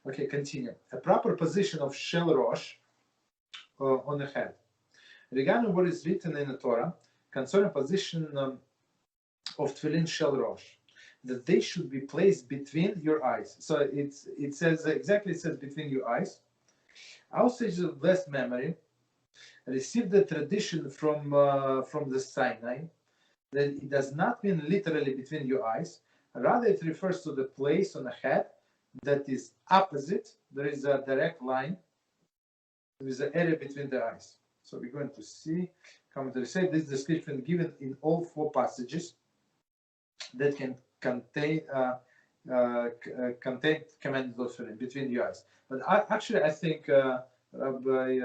Okay, continue. A proper position of shel rosh on the head. Regarding what is written in the Torah concerning position of tefillin shel rosh, that they should be placed between your eyes. So it says between your eyes. Our sages of blessed memory received the tradition from the Sinai that it does not mean literally between your eyes. Rather, it refers to the place on the head that is opposite. There is a direct line. There is an area between the eyes. So we're going to see. Commentary say this description given in all 4 passages that can contain commanded of tefillin between your eyes. But actually, I think Rabbi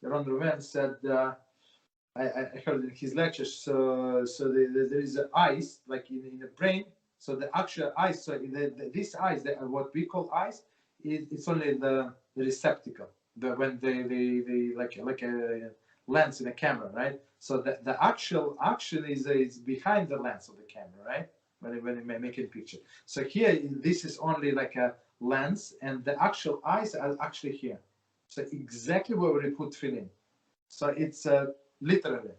Reuven said. I heard in his lectures. So there is an eyes like in the brain. So the actual eyes. So these eyes, what we call eyes, it's only the receptacle. When they like a lens in a camera, right? So the actual action is behind the lens of the camera, right? When you make a picture. So here, this is only like a lens, and the actual eyes are actually here. So exactly where we put tefillin. So it's literally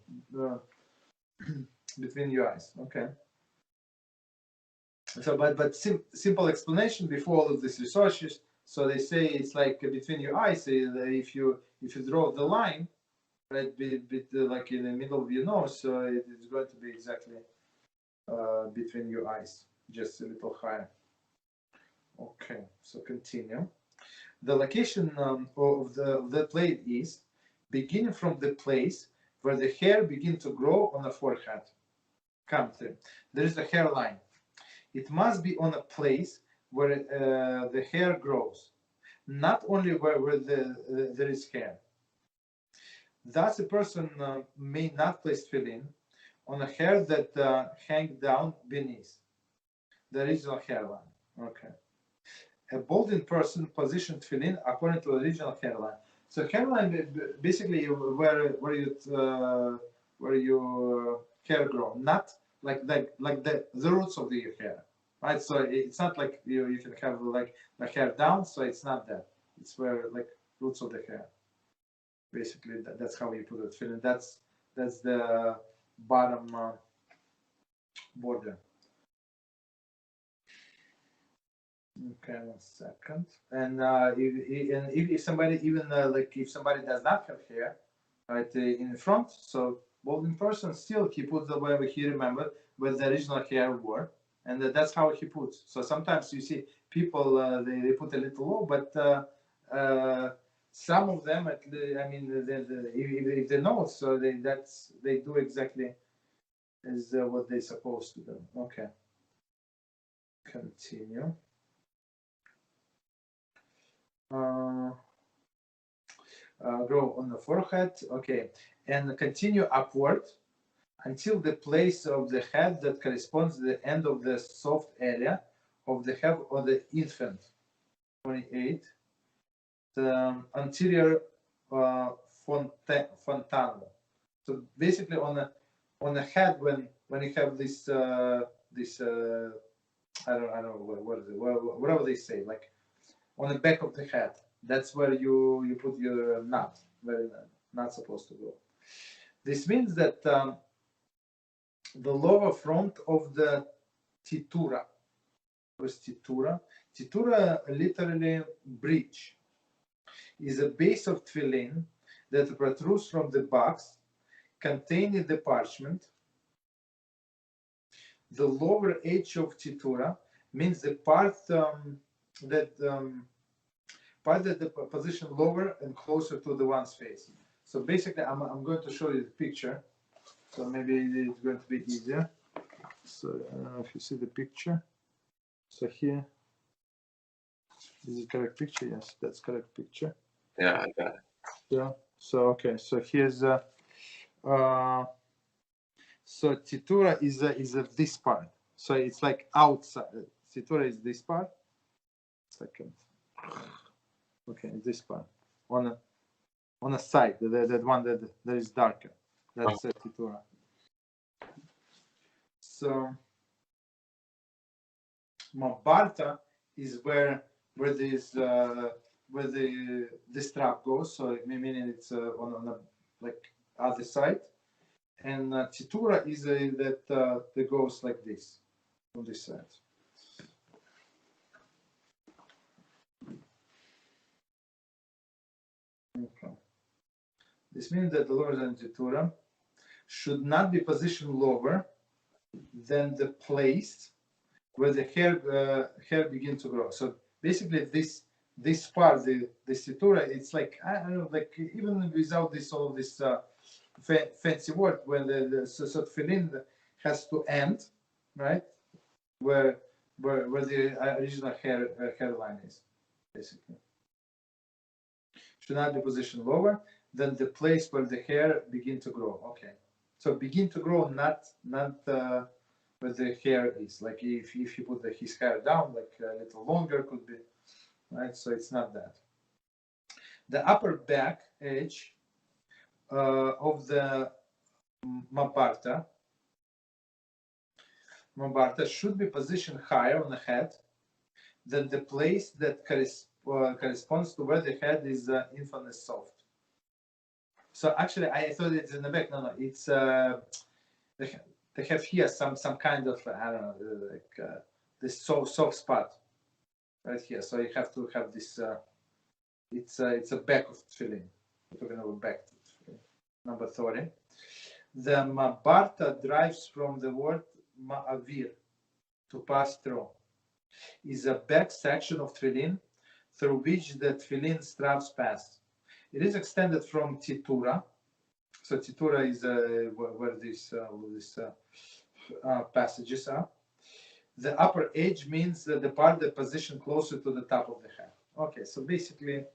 between your eyes. Okay. So, but simple explanation before all of these researches. So they say it's like between your eyes. If you draw the line, right, like in the middle of your nose, so it's going to be exactly between your eyes, just a little higher. Okay, so continue. The location of the plate is beginning from the place where the hair begins to grow on the forehead. Commentary. There is a hairline. It must be on a place where the hair grows, not only where there is hair. Thus, a person may not place tefillin on a hair that hangs down beneath the original hairline. Okay. A balding person positions tefillin according to the original hairline. So hairline basically where your hair grow, not like the roots of your hair, right? So it's not like you can have like the hair down. So it's not that. It's where like roots of the hair. Basically, that's how you put it. Tefillin. That's the bottom border. Okay, 1 second. And if somebody like if somebody does not have hair, right, in front, so balding person still he puts the way he remembered where the original hair were, and that's how he puts. So sometimes you see people they put a little low, but some of them, I mean, if they know, so they do exactly as what they're supposed to do. Okay, continue. Grow on the forehead, okay, and continue upward until the place of the head that corresponds to the end of the soft area of the head of the infant. 28. The anterior fontanel. So basically, on the head, when you have this I don't know what is it, whatever they say, like on the back of the head. That's where you put your knot, where not supposed to go. This means that the lower front of the titura. What's titura? Titura, literally bridge, is a base of tefillin that protrudes from the box containing the parchment. The lower edge of titura means the part that the position lower and closer to the one's face. So basically, I'm going to show you the picture. So maybe it's going to be easier. So I don't know if you see the picture. So here, is it correct picture? Yes, that's correct picture. Yeah, I got it. Yeah. So okay. So here's so titura is this part. So it's like outside. Titura is this part. Second. Okay, this part on a side, that one that is darker. That's titura. So Mabarta is where where the strap goes. So meaning it's on a like other side, and Titura is that goes like this on this side. Okay. This means that the lower than Titura should not be positioned lower than the place where the hair begins to grow. So basically, this part, the Titura, it's like I don't know, like even without all this fancy word, when the Tefillin has to end, right, where the original hairline is, basically. Should not be positioned lower than the place where the hair begin to grow. Okay, so begin to grow, not where the hair is. Like if you put his hair down, like a little longer could be, right? So it's not that. The upper back edge of the mabarta should be positioned higher on the head than the place that corresponds to where the head is infinitely soft. So actually, I thought it's in the back. No, it's they have here some kind of I don't know, like this soft spot right here. So you have to have this. It's a back of tefillin. We're talking about back to tefillin. Number 30. The mabarta derives from the word ma'avir, to pass through. Is a back section of tefillin through which the tefillin straps pass. It is extended from Titura. So Titura is where these passages are. The upper edge means the part that position closer to the top of the head. Okay, so basically,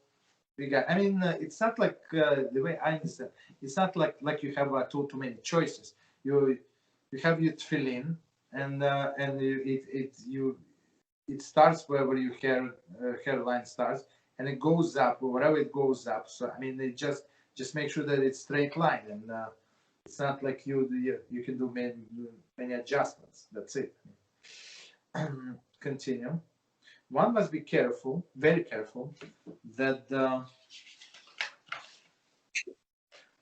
we got. I mean, it's not like the way I understand. It's not like you have too many choices. You have your tefillin, and it starts wherever your hairline starts, and it goes up wherever it goes up. So I mean, it just make sure that it's straight line, and it's not like you can do many adjustments. That's it. Continue. One must be careful, very careful, that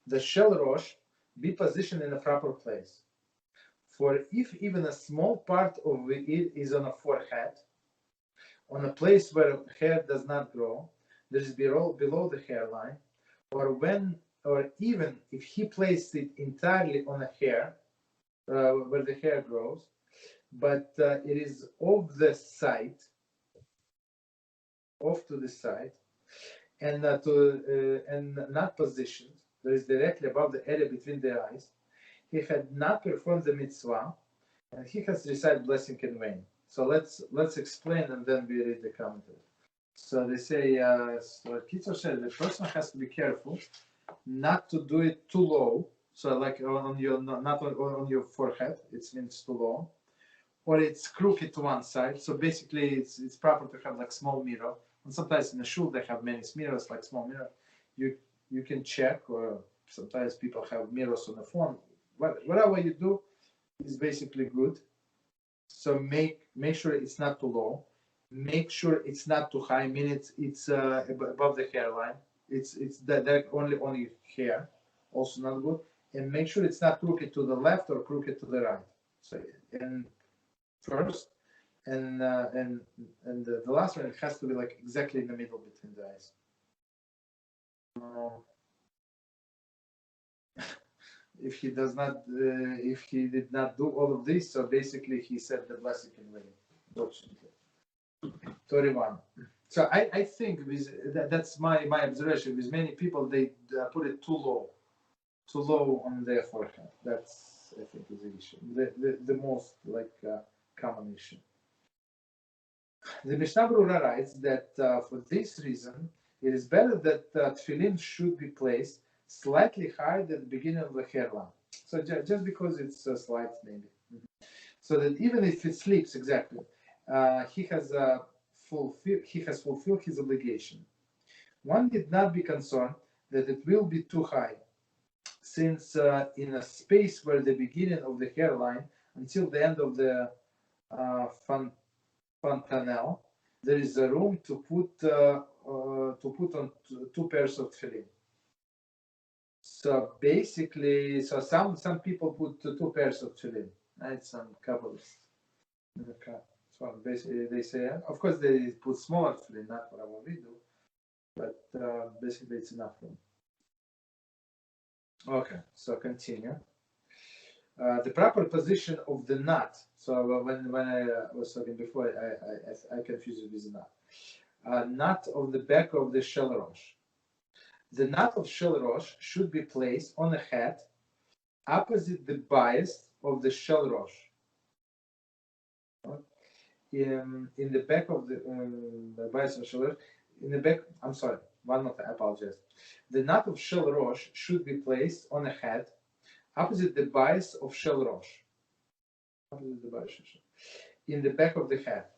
the shell rosh be positioned in a proper place. For if even a small part of it is on a forehead, on a place where hair does not grow, there is below the hairline, or even if he placed it entirely on a hair, where the hair grows, but it is off to the side, and not positioned, there is directly above the area between the eyes, he had not performed the mitzvah, and he has recited blessing in vain. So let's explain, and then we read the commentary. So they say, so Kitzur said the person has to be careful not to do it too low. So like on your not on your forehead, it means too low, or it's crooked to one side. So basically, it's proper to have like small mirror. And sometimes in the shul they have many mirrors, like small mirror. You can check, or sometimes people have mirrors on the phone. Whatever you do is basically good. So make sure it's not too low. Make sure it's not too high. I mean it's above the hairline. It's that only hair, also not good. And make sure it's not crooked to the left or crooked to the right. So and first, and the last one, it has to be like exactly in the middle between the eyes. If he does not, if he did not do all of this, so basically he said the blessing in vain. 31. So I think that's my observation. With many people, they put it too low on their forehead. That's, I think, is the issue. The most like common issue. The Mishnah Berurah writes that for this reason, it is better that tefillin should be placed slightly higher than the beginning of the hairline. So just because it's slight, maybe. So that even if it sleeps exactly, he has fulfilled his obligation. One need not be concerned that it will be too high, since in a space where the beginning of the hairline until the end of the fontanelle, there is a room to put on two pairs of tefillin. So basically, so some people put two pairs of tefillin, right? Some Kabbalists. Okay. So basically, they say, of course, they put smaller tefillin, not what we do, but basically, it's enough room. Okay, so continue. The proper position of the knot. So when I was talking before, I confused it with the knot. Knot of the back of the shell rosh. The knot of shell rosh should be placed on a hat opposite the bias of the shell rosh. In the back of the bias of shell rosh, in the back, I'm sorry, one more time, I apologize. The knot of shell rosh should be placed on a hat opposite the bias of shell rosh. Opposite the bias of shell. In the back of the hat.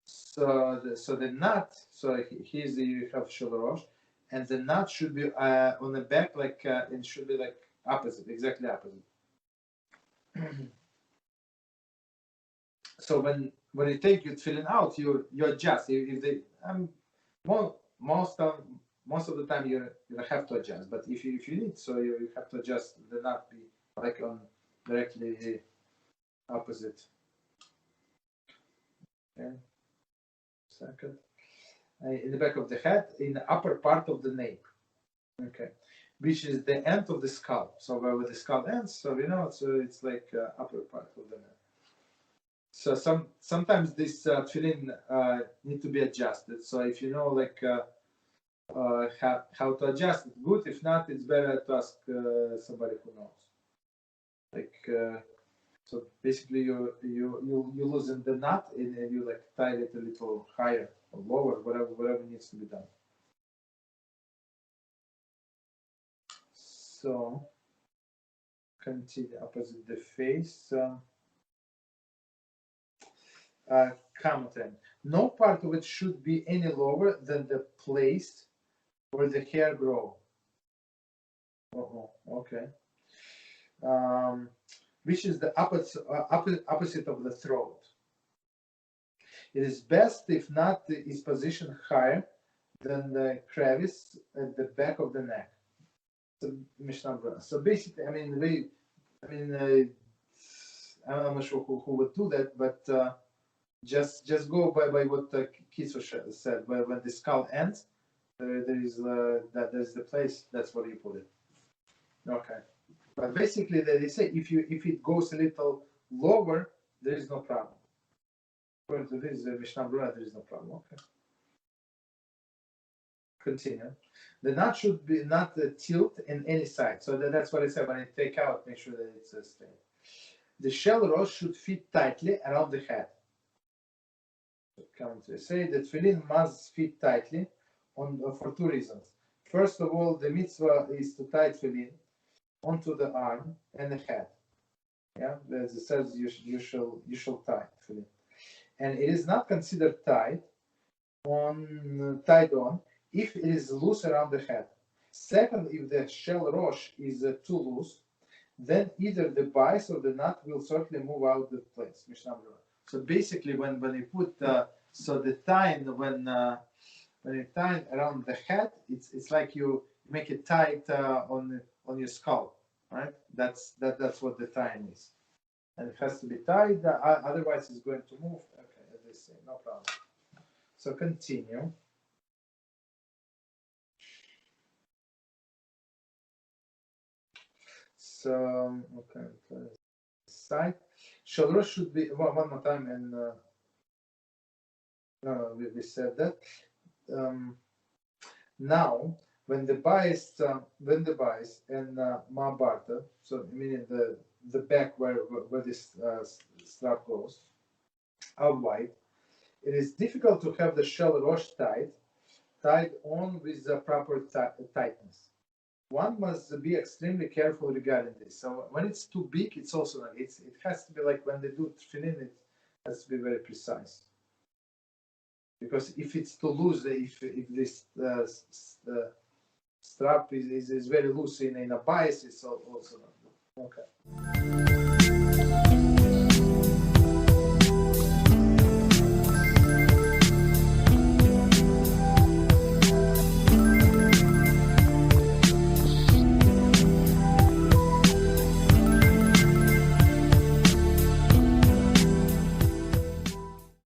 So the knot, so here's you have shell rosh, and the knot should be on the back, like it should be like opposite, exactly opposite. So when you take your tefillin out, you adjust. If they most of the time you have to adjust, but if you need, so you have to adjust the knot be like on directly opposite. Okay. Second. In the back of the head, in the upper part of the nape, okay, which is the end of the skull. So where the skull ends, so so it's like upper part of the neck. So sometimes this tefillin need to be adjusted. So if you know like how to adjust it, good. If not, it's better to ask somebody who knows. Like so basically you loosen the knot and you like tie it a little higher or lower, whatever needs to be done. So continue opposite the face. Commentary. No part of it should be any lower than the place where the hair grow. Okay. Which is the opposite of the throat. It is best if not is positioned higher than the crevice at the back of the neck. So basically, I'm not sure who would do that, but just go by what Kitzur said. When the skull ends, there's the place. That's where you put it. Okay. But basically, they say if it goes a little lower, there is no problem. According to this Mishnah Berurah, there is no problem. Okay. Continue. The knot should be not tilt in any side. So that's what I said. When I take out, make sure that it's straight. The shell rosh should fit tightly around the head. Come to say that tefillin must fit tightly for two reasons. First of all, the mitzvah is to tie tefillin onto the arm and the head. Yeah, as it says, you shall tie tefillin, and it is not considered tied on if it is loose around the head. Second, if the shell rosh is too loose, then either the bias or the knot will certainly move out of the place. Mishnah Berurah. So basically, when you put so the tie when you tie it around the head, it's like you make it tight on your skull, right? That's what the tying is, and it has to be tied. Otherwise, it's going to move. Okay, as they say, no problem. So continue. So okay, side. Shell rosh should be one more time, and no, we said that. Now, when the bias and Mabarta, so meaning the back where this strap goes, are wide, it is difficult to have the shell rosh tied on with the proper tightness. One must be extremely careful regarding this. So when it's too big, it's also it has to be like when they do tefillin, it has to be very precise. Because if it's too loose, if this strap is very loose in a bias, it's also not good. Okay.